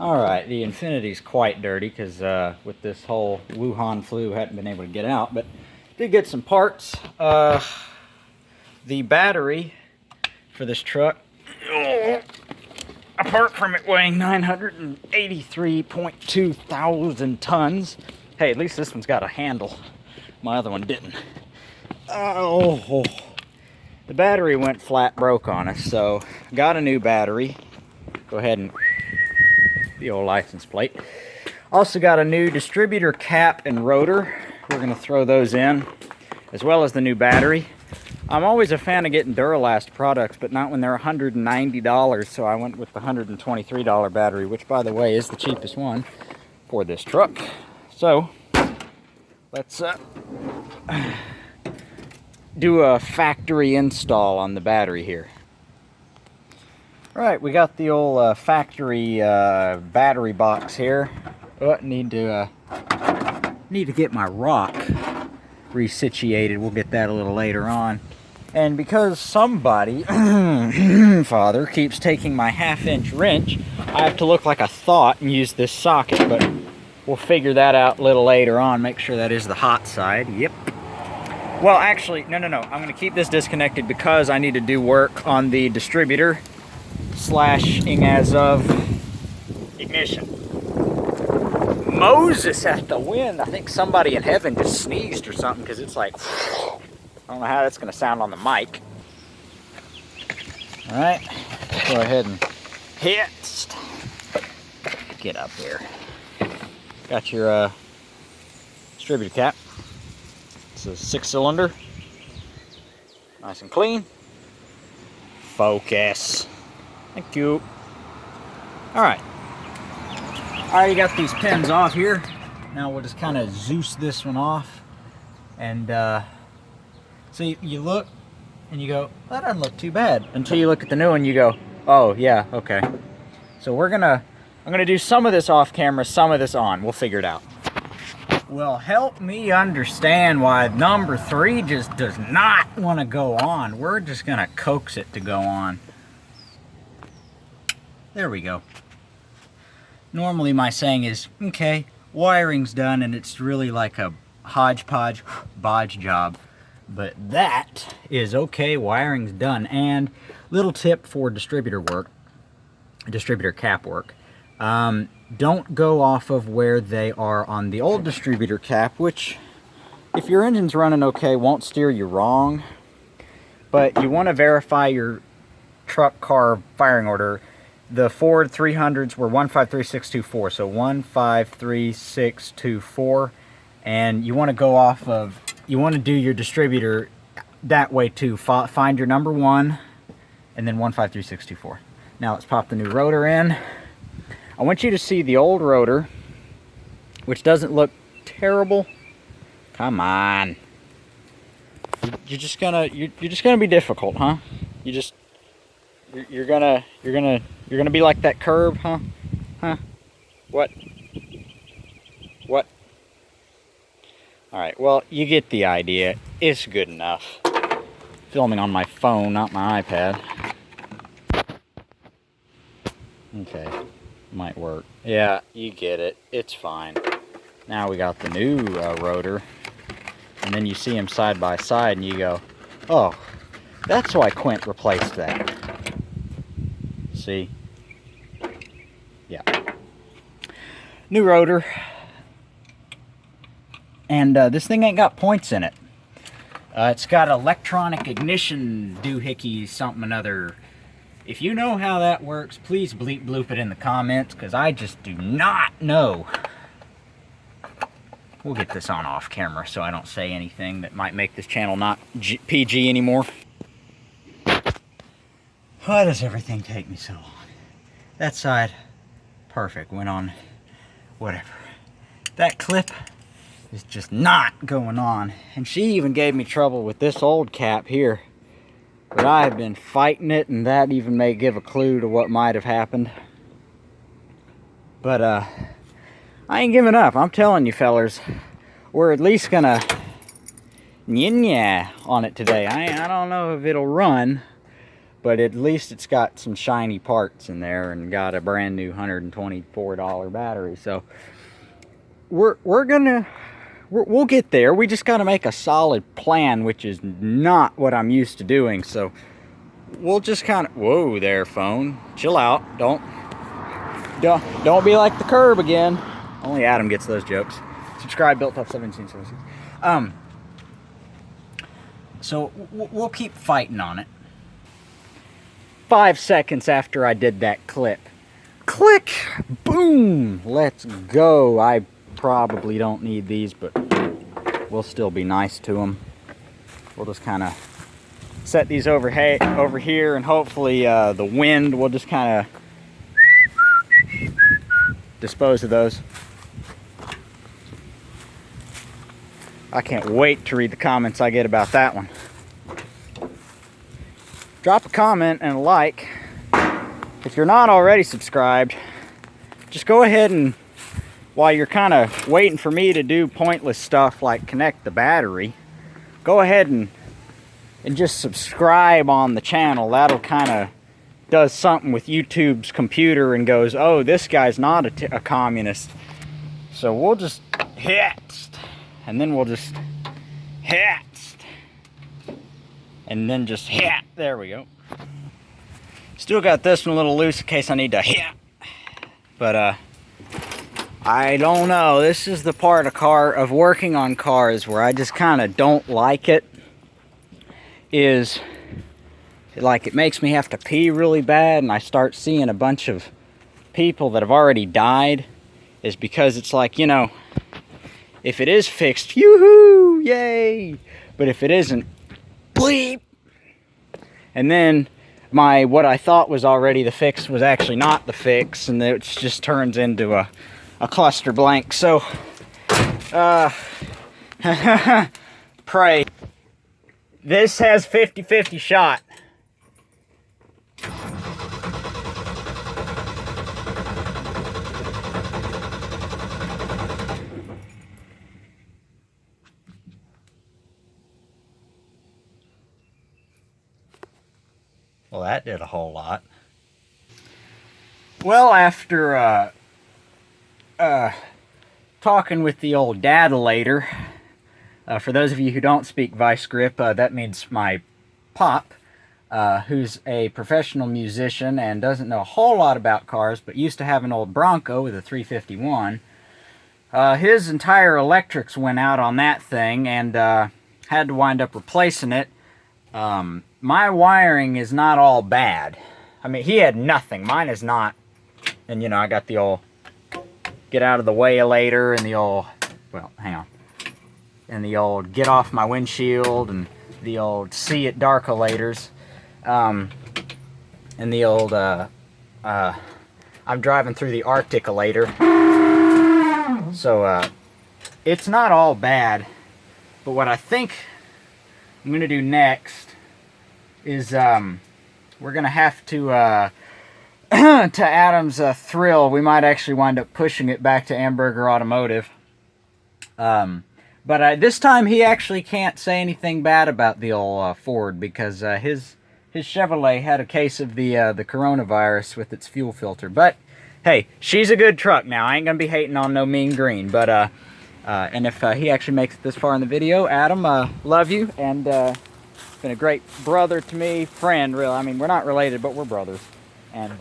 Alright, the Infinity's quite dirty because with this whole Wuhan flu, hadn't been able to get out, but did get some parts. The battery for this truck, apart from it weighing 983.2 thousand tons, hey, at least this one's got a handle. My other one didn't. Oh, the battery went flat broke on us, so got a new battery. Go ahead and the old license plate. Also got a new distributor cap and rotor. We're going to throw those in, as well as the new battery. I'm always a fan of getting Duralast products, but not when they're $190, so I went with the $123 battery, which, by the way, is the cheapest one for this truck. So, let's do a factory install on the battery here. Alright, we got the old factory battery box here. Oh, need to get my rock resituated. We'll get that a little later on. And because somebody, father, keeps taking my 1/2-inch wrench, I have to look like a thought and use this socket, but we'll figure that out a little later on. Make sure that is the hot side. Yep. Well, actually, no. I'm going to keep this disconnected because I need to do work on the distributor slashing as of ignition. Moses at the wind. I think somebody in heaven just sneezed or something because it's like, I don't know how that's going to sound on the mic. All right, go ahead and hit. Get up here. Got your distributor cap. It's a 6-cylinder. Nice and clean. Focus. Thank you. All right. I already got these pins off here. Now we'll just kind of Zeus this one off. And so you look and you go, that doesn't look too bad. Until you look at the new one and you go, oh yeah, okay. So I'm gonna do some of this off camera, some of this on. We'll figure it out. Well, help me understand why number 3 just does not want to go on. We're just gonna coax it to go on. There we go. Normally my saying is, okay, wiring's done, and it's really like a hodgepodge bodge job. But that is okay, wiring's done. And little tip for distributor work, distributor cap work. Don't go off of where they are on the old distributor cap, which, if your engine's running okay, won't steer you wrong. But you want to verify your truck car firing order. The Ford 300s were 153624, so 153624, and you want to go off of, you want to do your distributor that way too. Find your number 1, and then 153624. Now let's pop the new rotor in. I want you to see the old rotor, which doesn't look terrible. Come on. You're just gonna be difficult, huh? You're gonna be like that curb, huh? Huh? What? Alright, well, you get the idea. It's good enough. Filming on my phone, not my iPad. Okay, might work. Yeah, you get it. It's fine. Now we got the new rotor. And then you see them side by side and you go, oh, that's why Quint replaced that. See? Yeah. New rotor. And this thing ain't got points in it. It's got electronic ignition doohickey something another. If you know how that works, please bleep bloop it in the comments, because I just do not know. We'll get this on off camera so I don't say anything that might make this channel not PG anymore. Why does everything take me so long? That side, perfect, went on, whatever. That clip is just not going on. And she even gave me trouble with this old cap here. But I've been fighting it, and that even may give a clue to what might have happened. But, I ain't giving up. I'm telling you, fellers. We're at least gonna yin-ya on it today. I don't know if it'll run, but at least it's got some shiny parts in there and got a brand new $124 battery. So we'll get there. We just got to make a solid plan, which is not what I'm used to doing. So we'll just kind of, whoa there, phone, chill out. Don't be like the curb again. Only Adam gets those jokes. Subscribe, Built-12 1776. So we'll keep fighting on it. 5 seconds after I did that clip, click, boom, let's go. I probably don't need these, but we'll still be nice to them. We'll just kind of set these over here, and hopefully the wind will just kind of dispose of those. I can't wait to read the comments I get about that one. Drop a comment and a like. If you're not already subscribed, just go ahead and, while you're kind of waiting for me to do pointless stuff like connect the battery, go ahead and just subscribe on the channel. That'll kind of does something with YouTube's computer and goes, oh, this guy's not a communist. So we'll just hit, and then we'll just hit, and then just hit. There we go. Still got this one a little loose in case I need to hit. But I don't know. This is the part of working on cars where I just kind of don't like it. Is like it makes me have to pee really bad, and I start seeing a bunch of people that have already died. Is because it's like, you know, if it is fixed, yoo-hoo, yay! But if it isn't, bleep! And then what I thought was already the fix was actually not the fix, and it just turns into a cluster blank. So, pray. This has 50-50 shot. Well, that did a whole lot. Well, after talking with the old dadilator, for those of you who don't speak vice grip, that means my pop, who's a professional musician and doesn't know a whole lot about cars, but used to have an old Bronco with a 351. His entire electrics went out on that thing, and had to wind up replacing it. My wiring is not all bad. I mean, he had nothing. Mine is not. And, you know, I got the old get out of the way later, and the old, well, hang on. And the old get off my windshield, and the old see it dark-olators. And the old, I'm driving through the Arctic-olator. So, it's not all bad. But what I think I'm going to do next is we're going to have to, to Adam's thrill, we might actually wind up pushing it back to Amberger Automotive. But this time he actually can't say anything bad about the old Ford, because his Chevrolet had a case of the coronavirus with its fuel filter. But hey, she's a good truck now. I ain't going to be hating on no mean green. But and if he actually makes it this far in the video, Adam, love you, and been a great brother to me, friend, really. I mean, we're not related, but we're brothers. And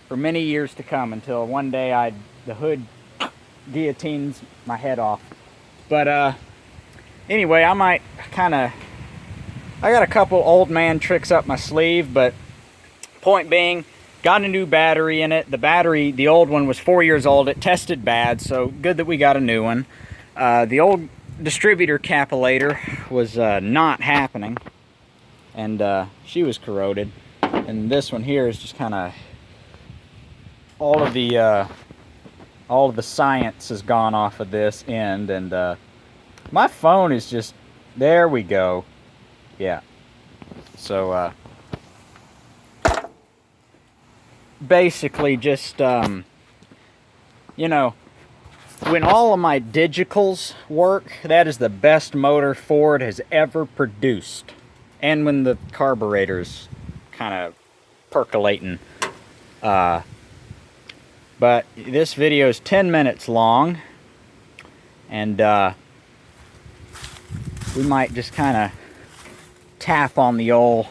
for many years to come, until one day the hood guillotines my head off. But anyway, I might I got a couple old man tricks up my sleeve, but point being, got a new battery in it. The old one was 4 years old. It tested bad, so good that we got a new one. The old distributor capillator was not happening, and she was corroded. And this one here is just kind of all of the science has gone off of this end, and my phone is just, there we go. Yeah. So basically just you know, when all of my digitals work, that is the best motor Ford has ever produced. And when the carburetors kind of percolating. But this video is 10 minutes long, and we might just kind of tap on the old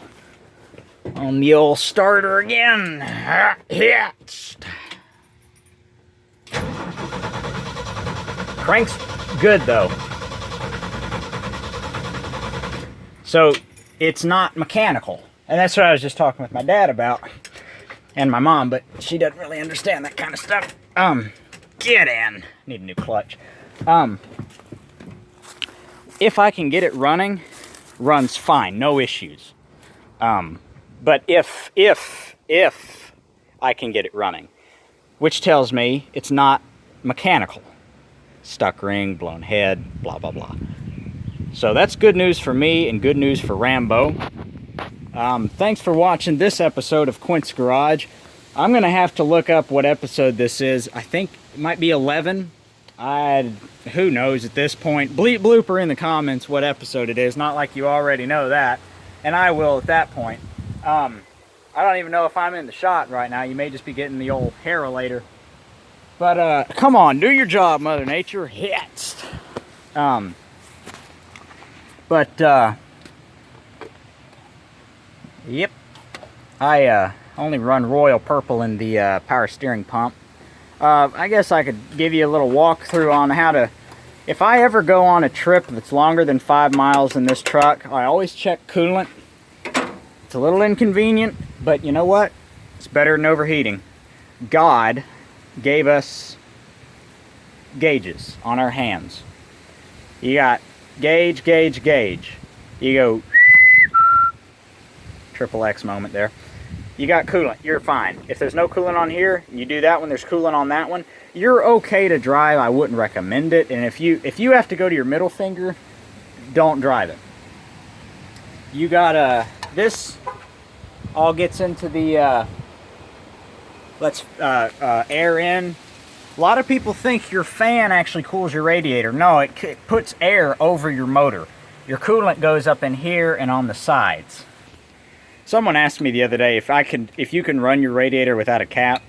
starter again. Crank's good though. So it's not mechanical. And that's what I was just talking with my dad about. And my mom, but she doesn't really understand that kind of stuff. Get in. Need a new clutch. If I can get it running, runs fine, no issues. But if I can get it running, which tells me it's not mechanical. Stuck ring, blown head, blah, blah, blah. So that's good news for me and good news for Rambo. Thanks for watching this episode of Quint's Garage. I'm going to have to look up what episode this is. I think it might be 11. Who knows at this point. Bleep blooper in the comments what episode it is. Not like you already know that. And I will at that point. I don't even know if I'm in the shot right now. You may just be getting the old hair-relator. But, come on, do your job, Mother Nature. Hits. Yep. I only run Royal Purple in the power steering pump. I guess I could give you a little walkthrough on how to... If I ever go on a trip that's longer than 5 miles in this truck, I always check coolant. It's a little inconvenient, but you know what? It's better than overheating. God gave us gauges on our hands. You got gauge, gauge, gauge. You go... Triple X moment there. You got coolant, you're fine. If there's no coolant on here, you do that one, there's coolant on that one, you're okay to drive. I wouldn't recommend it. And if you have to go to your middle finger, don't drive it. You got this all gets into the air in. A lot of people think your fan actually cools your radiator. No, it puts air over your motor. Your coolant goes up in here and on the sides. Someone asked me the other day if you can run your radiator without a cap.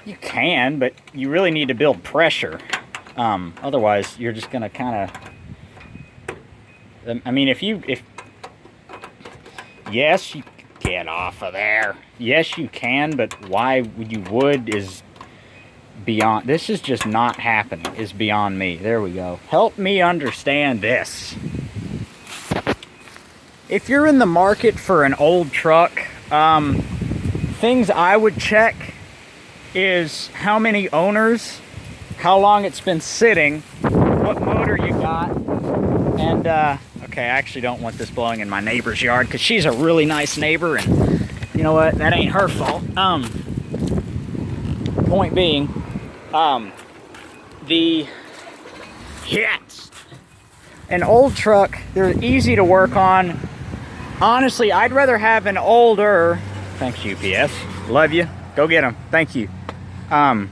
You can, but you really need to build pressure. Otherwise, you're just gonna kind of. I mean, yes, you get off of there. Yes, you can, but why you would is beyond. This is just not happening. Is beyond me. There we go. Help me understand this. If you're in the market for an old truck, things I would check is how many owners, how long it's been sitting, what motor you got, and, okay, I actually don't want this blowing in my neighbor's yard because she's a really nice neighbor, and you know what, that ain't her fault. Point being, the hits. An old truck, they're easy to work on. Honestly, I'd rather have an older... Thanks, UPS. Love you. Go get them. Thank you. I'd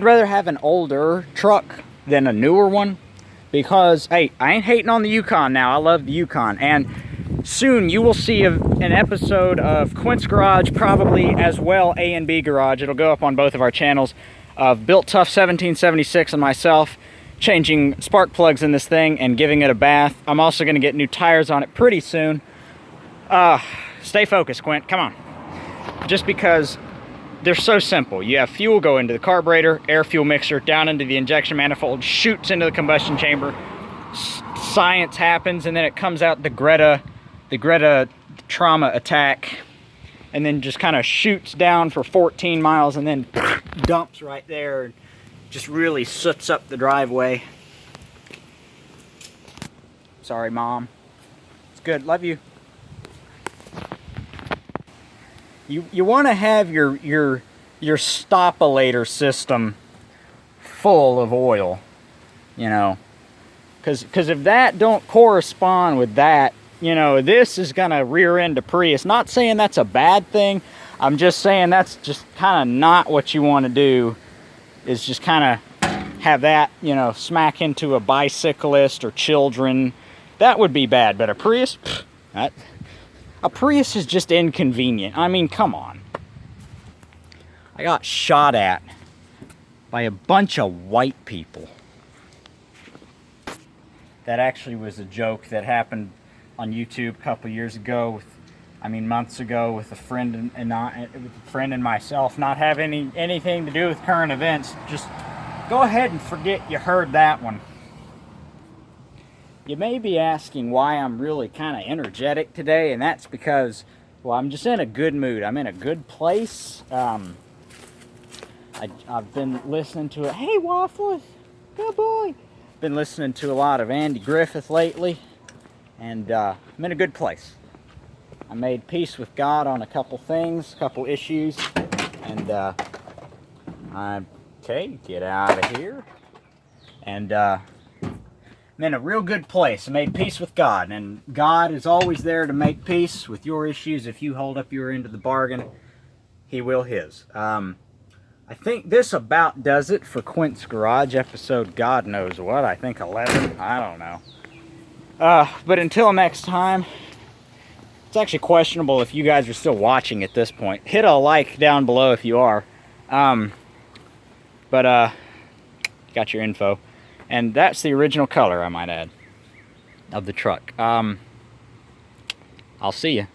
rather have an older truck than a newer one. Because, hey, I ain't hating on the Yukon now. I love the Yukon. And soon you will see an episode of Quint's Garage, probably as well A and B Garage. It'll go up on both of our channels. Of Built Tough 1776 and myself changing spark plugs in this thing and giving it a bath. I'm also going to get new tires on it pretty soon. Stay focused, Quint. Come on. Just because they're so simple. You have fuel go into the carburetor, air fuel mixer, down into the injection manifold, shoots into the combustion chamber. Science happens, and then it comes out the Greta trauma attack, and then just kind of shoots down for 14 miles and then dumps right there. Just really soots up the driveway. Sorry, Mom. It's good. Love you. You want to have your stopulator system full of oil, you know, because if that don't correspond with that, you know, this is gonna rear end a Prius. Not saying that's a bad thing. I'm just saying that's just kind of not what you want to do. Is just kind of have that, you know, smack into a bicyclist or children. That would be bad. But a Prius, A Prius is just inconvenient. I mean, come on. I got shot at by a bunch of white people. That actually was a joke that happened on YouTube a couple years ago. Months ago, with a friend and myself, not having anything to do with current events. Just go ahead and forget you heard that one. You may be asking why I'm really kind of energetic today, and that's because, well, I'm just in a good mood. I'm in a good place. I've been listening to it. Hey, Waffles, good boy. Been listening to a lot of Andy Griffith lately, and I'm in a good place. I made peace with God on a couple things, a couple issues, and okay, get out of here. And I'm in a real good place. I made peace with God, and God is always there to make peace with your issues. If you hold up your end of the bargain, He will His. I think this about does it for Quint's Garage episode, God knows what. I think 11. I don't know. But until next time, it's actually questionable if you guys are still watching at this point. Hit a like down below if you are. Got your info. And that's the original color, I might add, of the truck. I'll see you.